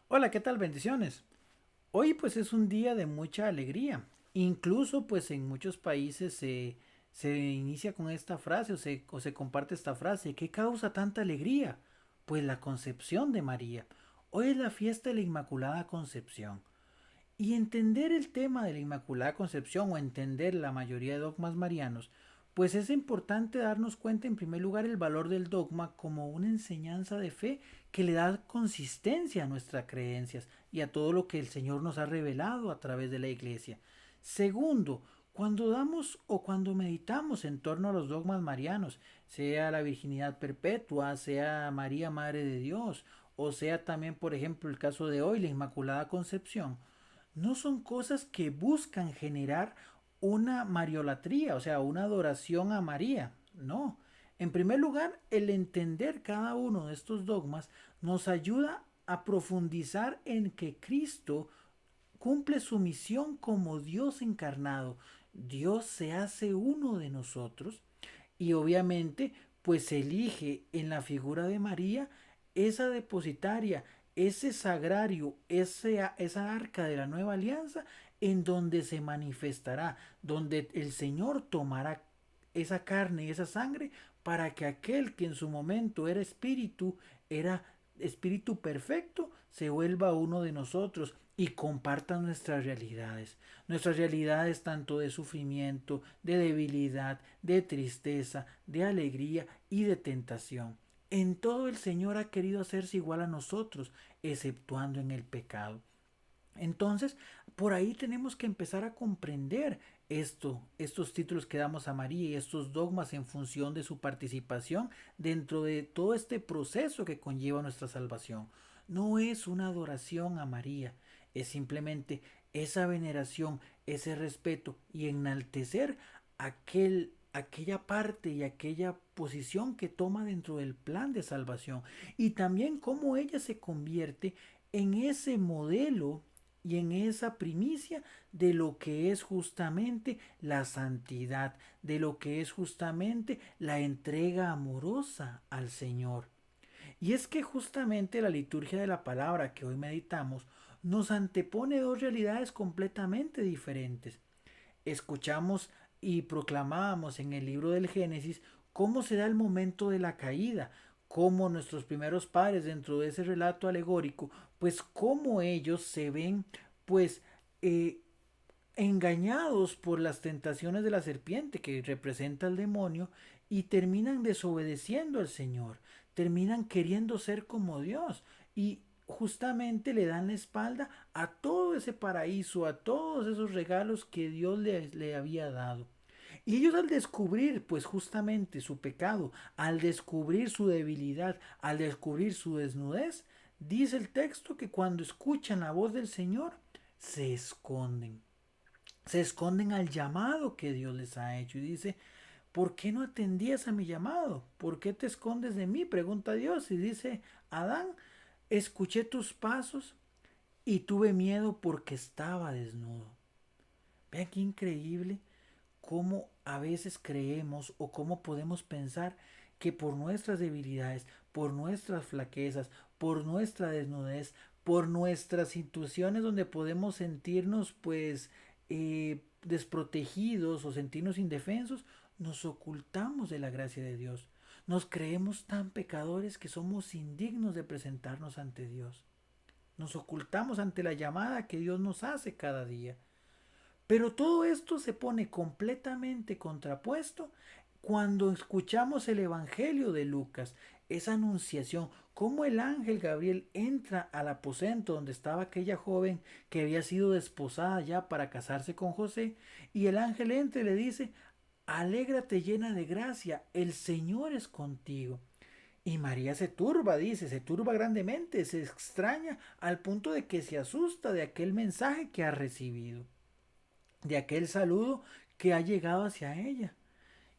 Hola, ¿qué tal? Bendiciones. Hoy pues es un día de mucha alegría. Incluso pues en muchos países se inicia con esta frase o se comparte esta frase. ¿Qué causa tanta alegría? Pues la concepción de María. Hoy es la fiesta de la Inmaculada Concepción. Y entender el tema de la Inmaculada Concepción o entender la mayoría de dogmas marianos, pues es importante darnos cuenta en primer lugar el valor del dogma como una enseñanza de fe que le da consistencia a nuestras creencias y a todo lo que el Señor nos ha revelado a través de la Iglesia. Segundo, cuando damos o cuando meditamos en torno a los dogmas marianos, sea la virginidad perpetua, sea María Madre de Dios, o sea también, por ejemplo, el caso de hoy, la Inmaculada Concepción, no son cosas que buscan generar una mariolatría, o sea, una adoración a María. No. En primer lugar, el entender cada uno de estos dogmas nos ayuda a profundizar en que Cristo cumple su misión como Dios encarnado. Dios se hace uno de nosotros y obviamente pues elige en la figura de María esa depositaria, ese sagrario, esa arca de la nueva alianza en donde se manifestará, donde el Señor tomará esa carne y esa sangre para que aquel que en su momento era espíritu perfecto, se vuelva uno de nosotros y comparta nuestras realidades tanto de sufrimiento, de debilidad, de tristeza, de alegría y de tentación. En todo el Señor ha querido hacerse igual a nosotros, exceptuando en el pecado. Entonces, por ahí tenemos que empezar a comprender estos títulos que damos a María y estos dogmas en función de su participación dentro de todo este proceso que conlleva nuestra salvación. No es una adoración a María, es simplemente esa veneración, ese respeto y enaltecer aquella parte y aquella posición que toma dentro del plan de salvación y también cómo ella se convierte en ese modelo y en esa primicia de lo que es justamente la santidad, de lo que es justamente la entrega amorosa al Señor. Y es que justamente la liturgia de la palabra que hoy meditamos nos antepone dos realidades completamente diferentes. Escuchamos y proclamábamos en el libro del Génesis cómo se da el momento de la caída, cómo nuestros primeros padres dentro de ese relato alegórico, pues cómo ellos se ven pues eh, engañados por las tentaciones de la serpiente que representa al demonio y terminan desobedeciendo al Señor, terminan queriendo ser como Dios y justamente le dan la espalda a todo ese paraíso, a todos esos regalos que Dios le había dado. Y ellos al descubrir pues justamente su pecado, al descubrir su debilidad, al descubrir su desnudez, dice el texto que cuando escuchan la voz del Señor, se esconden. Se esconden al llamado que Dios les ha hecho y dice, ¿por qué no atendías a mi llamado? ¿Por qué te escondes de mí? Pregunta Dios y dice, Adán, escuché tus pasos y tuve miedo porque estaba desnudo. Vean qué increíble cómo a veces creemos o cómo podemos pensar que por nuestras debilidades, por nuestras flaquezas, por nuestra desnudez, por nuestras situaciones donde podemos sentirnos pues desprotegidos o sentirnos indefensos, nos ocultamos de la gracia de Dios. Nos creemos tan pecadores que somos indignos de presentarnos ante Dios. Nos ocultamos ante la llamada que Dios nos hace cada día. Pero todo esto se pone completamente contrapuesto cuando escuchamos el Evangelio de Lucas, esa anunciación, cómo el ángel Gabriel entra al aposento donde estaba aquella joven que había sido desposada ya para casarse con José, y el ángel entra y le dice, alégrate llena de gracia, el Señor es contigo. Y María se turba, dice, se turba grandemente, se extraña al punto de que se asusta de aquel mensaje que ha recibido, de aquel saludo que ha llegado hacia ella.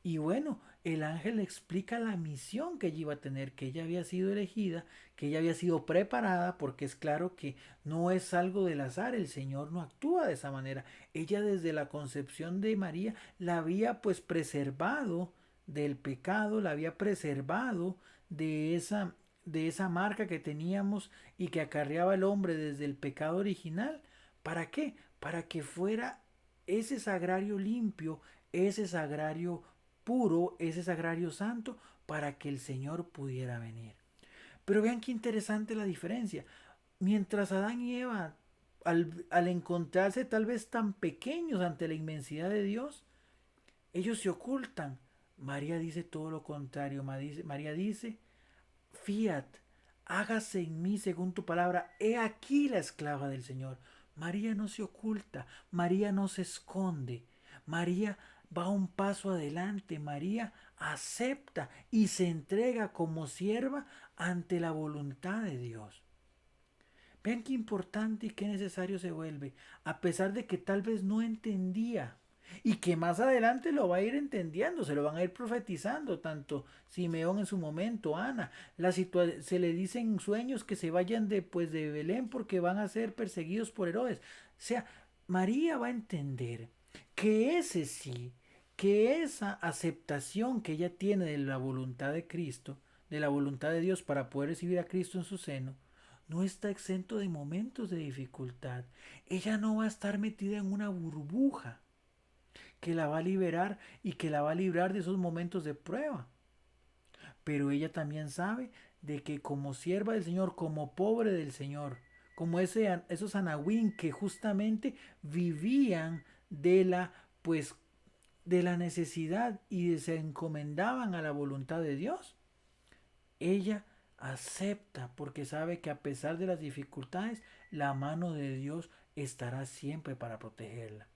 Y bueno, el ángel le explica la misión que ella iba a tener, que ella había sido elegida, que ella había sido preparada, porque es claro que no es algo del azar, el Señor no actúa de esa manera. Ella desde la concepción de María la había pues preservado del pecado, la había preservado de esa marca que teníamos y que acarreaba el hombre desde el pecado original. ¿Para qué? Para que fuera ese sagrario limpio, ese sagrario puro, ese sagrario santo, para que el Señor pudiera venir. Pero vean qué interesante la diferencia. Mientras Adán y Eva, al encontrarse tal vez tan pequeños ante la inmensidad de Dios, ellos se ocultan. María dice todo lo contrario. María dice, Fiat, hágase en mí según tu palabra. He aquí la esclava del Señor. María no se oculta, María no se esconde. María va un paso adelante. María acepta y se entrega como sierva ante la voluntad de Dios. Vean qué importante y qué necesario se vuelve, a pesar de que tal vez no entendía y que más adelante lo va a ir entendiendo, se lo van a ir profetizando, tanto Simeón en su momento, Ana, se le dicen sueños que se vayan de Belén porque van a ser perseguidos por Herodes. O sea, María va a entender que ese sí, que esa aceptación que ella tiene de la voluntad de Cristo, de la voluntad de Dios para poder recibir a Cristo en su seno, no está exento de momentos de dificultad. Ella no va a estar metida en una burbuja que la va a liberar y que la va a librar de esos momentos de prueba. Pero ella también sabe de que como sierva del Señor, como pobre del Señor, como esos anahuín que justamente vivían de la pues de la necesidad y se encomendaban a la voluntad de Dios, ella acepta porque sabe que a pesar de las dificultades, la mano de Dios estará siempre para protegerla.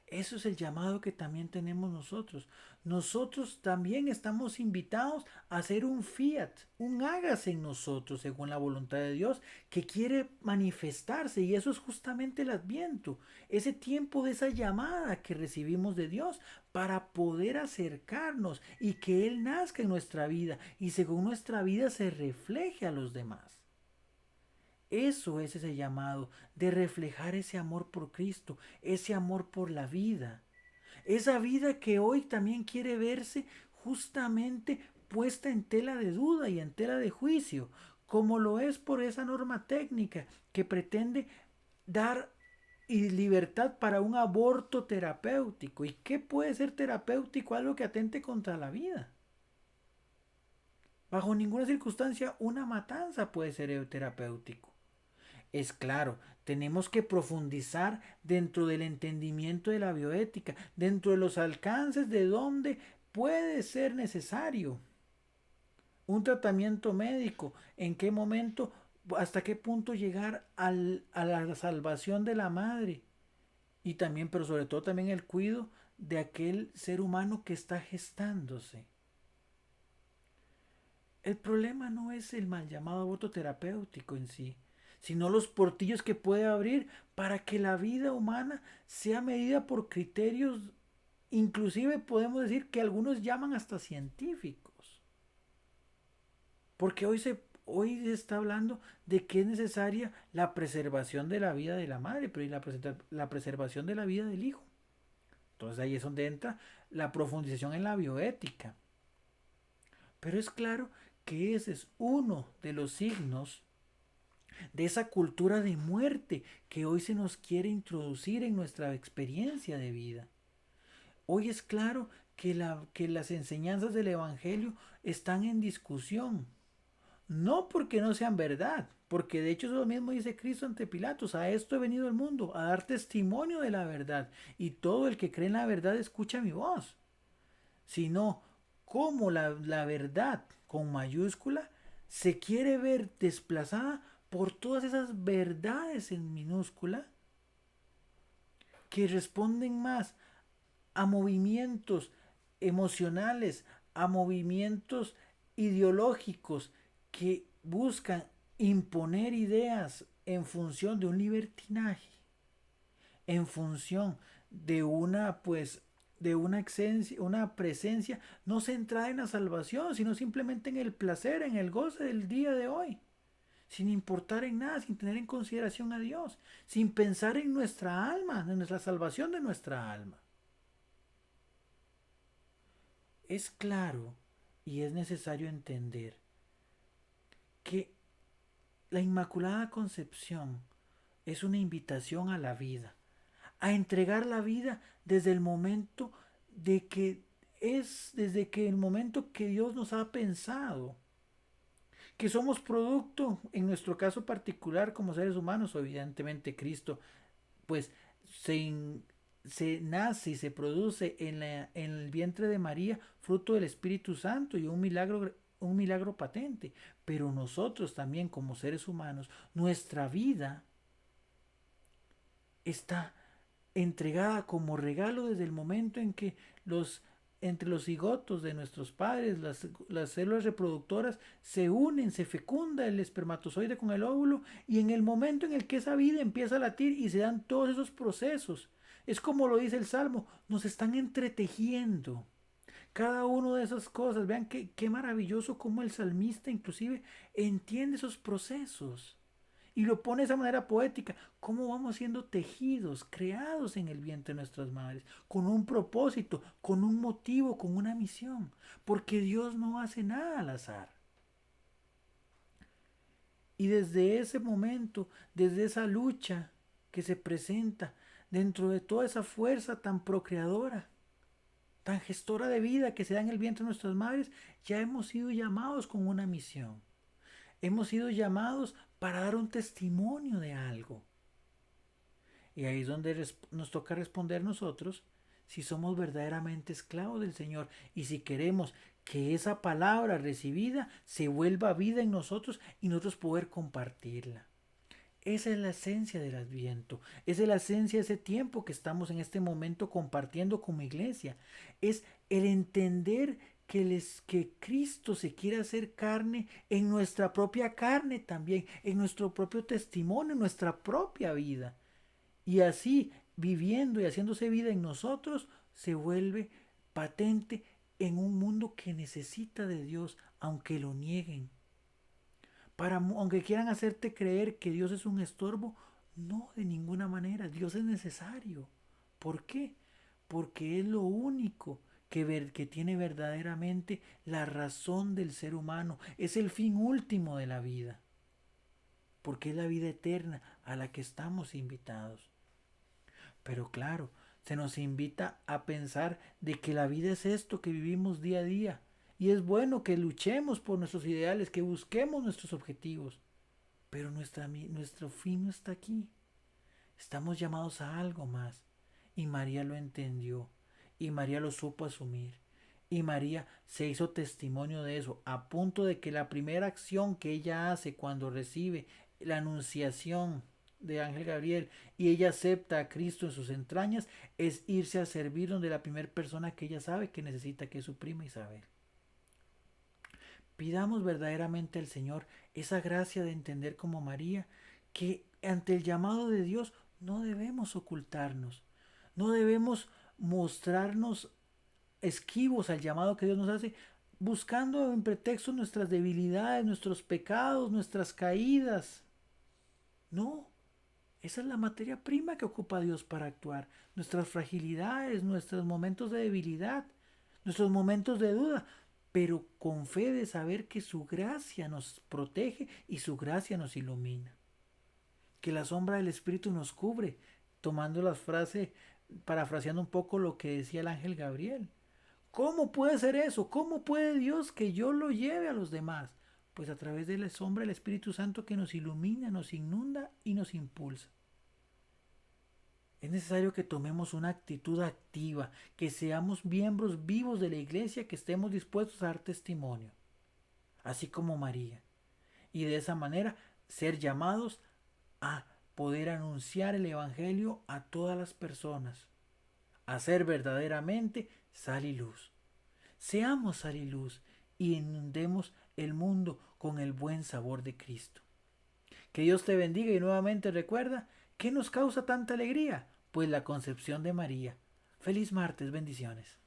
Eso es el llamado que también tenemos nosotros. Nosotros también estamos invitados a hacer un fiat, un hágase en nosotros según la voluntad de Dios que quiere manifestarse. Y eso es justamente el adviento, ese tiempo de esa llamada que recibimos de Dios para poder acercarnos y que Él nazca en nuestra vida y según nuestra vida se refleje a los demás. Eso es ese llamado de reflejar ese amor por Cristo, ese amor por la vida. Esa vida que hoy también quiere verse justamente puesta en tela de duda y en tela de juicio, como lo es por esa norma técnica que pretende dar y libertad para un aborto terapéutico. ¿Y qué puede ser terapéutico? Algo que atente contra la vida. Bajo ninguna circunstancia una matanza puede ser terapéutico. Es claro, tenemos que profundizar dentro del entendimiento de la bioética, dentro de los alcances de donde puede ser necesario un tratamiento médico, en qué momento, hasta qué punto llegar a la salvación de la madre y también, pero sobre todo también el cuidado de aquel ser humano que está gestándose. El problema no es el mal llamado aborto terapéutico en sí, sino los portillos que puede abrir para que la vida humana sea medida por criterios, inclusive podemos decir que algunos llaman hasta científicos. Porque hoy se está hablando de que es necesaria la preservación de la vida de la madre, pero y la preservación de la vida del hijo. Entonces ahí es donde entra la profundización en la bioética. Pero es claro que ese es uno de los signos de esa cultura de muerte que hoy se nos quiere introducir en nuestra experiencia de vida. Hoy es claro que las enseñanzas del Evangelio están en discusión. No porque no sean verdad, porque de hecho eso lo mismo dice Cristo ante Pilatos, a esto he venido al mundo, a dar testimonio de la verdad, y todo el que cree en la verdad escucha mi voz. Sino como la verdad con mayúscula se quiere ver desplazada por todas esas verdades en minúscula que responden más a movimientos emocionales, a movimientos ideológicos que buscan imponer ideas en función de un libertinaje, en función de una pues de una presencia no centrada en la salvación, sino simplemente en el placer, en el goce del día de hoy, sin importar en nada, sin tener en consideración a Dios, sin pensar en nuestra alma, en nuestra salvación de nuestra alma. Es claro y es necesario entender que la Inmaculada Concepción es una invitación a la vida, a entregar la vida desde el momento de que desde que el momento que Dios nos ha pensado, que somos producto, en nuestro caso particular como seres humanos, o evidentemente Cristo, pues se, se nace y se produce en el vientre de María, fruto del Espíritu Santo y un milagro patente. Pero nosotros también como seres humanos, nuestra vida está entregada como regalo desde el momento en que entre los cigotos de nuestros padres, las células reproductoras se unen, se fecunda el espermatozoide con el óvulo y en el momento en el que esa vida empieza a latir y se dan todos esos procesos. Es como lo dice el Salmo, nos están entretejiendo. Cada una de esas cosas, vean qué maravilloso como el salmista inclusive entiende esos procesos. Y lo pone de esa manera poética. ¿Cómo vamos siendo tejidos, creados en el vientre de nuestras madres? Con un propósito, con un motivo, con una misión. Porque Dios no hace nada al azar. Y desde ese momento, desde esa lucha que se presenta dentro de toda esa fuerza tan procreadora, tan gestora de vida que se da en el vientre de nuestras madres, ya hemos sido llamados con una misión. Hemos sido llamados para dar un testimonio de algo. Y ahí es donde nos toca responder nosotros si somos verdaderamente esclavos del Señor y si queremos que esa palabra recibida se vuelva vida en nosotros y nosotros poder compartirla. Esa es la esencia del Adviento, esa es la esencia de ese tiempo que estamos en este momento compartiendo como iglesia. Es el entender que Cristo se quiere hacer carne en nuestra propia carne también, en nuestro propio testimonio, en nuestra propia vida. Y así, viviendo y haciéndose vida en nosotros, se vuelve patente en un mundo que necesita de Dios, aunque lo nieguen. Aunque quieran hacerte creer que Dios es un estorbo, no, de ninguna manera. Dios es necesario. ¿Por qué? Porque es lo único que tiene verdaderamente la razón del ser humano. Es el fin último de la vida. Porque es la vida eterna a la que estamos invitados. Pero claro, se nos invita a pensar de que la vida es esto que vivimos día a día. Y es bueno que luchemos por nuestros ideales, que busquemos nuestros objetivos. Pero nuestro fin no está aquí. Estamos llamados a algo más. Y María lo entendió. Y María lo supo asumir. Y María se hizo testimonio de eso, a punto de que la primera acción que ella hace cuando recibe la anunciación de Ángel Gabriel y ella acepta a Cristo en sus entrañas es irse a servir donde la primera persona que ella sabe que necesita, que es su prima Isabel. Pidamos verdaderamente al Señor esa gracia de entender como María que ante el llamado de Dios no debemos ocultarnos, no debemos mostrarnos esquivos al llamado que Dios nos hace, buscando en pretexto nuestras debilidades, nuestros pecados, nuestras caídas. No, esa es la materia prima que ocupa Dios para actuar. Nuestras fragilidades, nuestros momentos de debilidad, nuestros momentos de duda, pero con fe de saber que su gracia nos protege y su gracia nos ilumina. Que la sombra del Espíritu nos cubre, tomando las frases, parafraseando un poco lo que decía el ángel Gabriel. ¿Cómo puede ser eso? ¿Cómo puede Dios que yo lo lleve a los demás? Pues a través de la sombra del Espíritu Santo que nos ilumina, nos inunda y nos impulsa. Es necesario que tomemos una actitud activa, que seamos miembros vivos de la iglesia, que estemos dispuestos a dar testimonio, así como María. Y de esa manera ser llamados a poder anunciar el Evangelio a todas las personas, a ser verdaderamente sal y luz. Seamos sal y luz y inundemos el mundo con el buen sabor de Cristo. Que Dios te bendiga y nuevamente recuerda, ¿qué nos causa tanta alegría? Pues la concepción de María. Feliz martes, bendiciones.